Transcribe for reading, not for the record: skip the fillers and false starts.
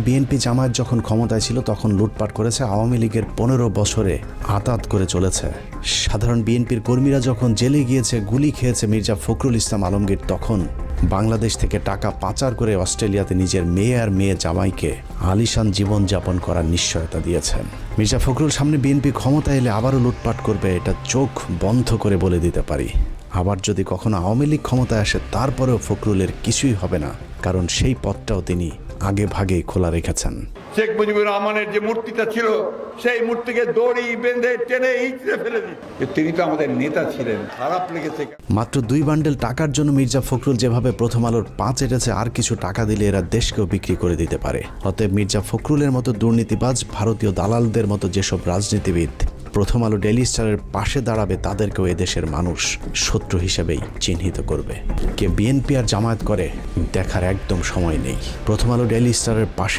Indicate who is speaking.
Speaker 1: BNP Jamaat যখন ক্ষমতায় ছিল তখন লুটপাট করেছে, আওয়ামী লীগের 15 বছরে আতাত করে চলেছে। সাধারণ বিএনপির কর্মীরা যখন জেলে গিয়েছে, গুলি খেয়েছে মির্জা ফখরুল ইসলাম আলমগীর, তখন বাংলাদেশ থেকে টাকা পাচার করে অস্ট্রেলিয়াতে নিজের মেয়ে আর মেয়ে জামাইকে আলিশান জীবনযাপন করার নিশ্চয়তা দিয়েছেন। মির্জা ফখরুল সামনে বিএনপি ক্ষমতা এলে আবারও লুটপাট করবে, এটা চোখ বন্ধ করে বলে দিতে পারি। আবার যদি কখনো আওয়ামী লীগ ক্ষমতায় আসে, তারপরেও ফখরুলের কিছুই হবে না, কারণ সেই পথটাও তিনি আগে ভাগেই খোলা রেখেছেন।
Speaker 2: শেখ মুজিবুর রহমানের যে মূর্তিটা ছিল, সেই মূর্তিকে দড়ি বেঁধে টেনে ইঁচড়ে ফেলে দিত। তিনি তো আমাদের নেতা ছিলেন, খারাপ লেগেছে।
Speaker 1: মাত্র 2 বান্ডেল টাকার জন্য মির্জা ফখরুল যেভাবে প্রথম আলোর 5 এটেছে, আর কিছু টাকা দিলে এরা দেশকেও বিক্রি করে দিতে পারে। অতএব মির্জা ফখরুলের মতো দুর্নীতিবাজ, ভারতীয় দালালদের মতো যেসব রাজনীতিবিদ প্রথম আলো ডেইলি স্টারের পাশে দাঁড়াবে, তাদেরকেও এদেশের মানুষ শত্রু হিসেবেই চিহ্নিত করবে। কে বিএনপি আর জামায়াত করে দেখার একদম সময় নেই। প্রথম আলো ডেইলি স্টারের পাশে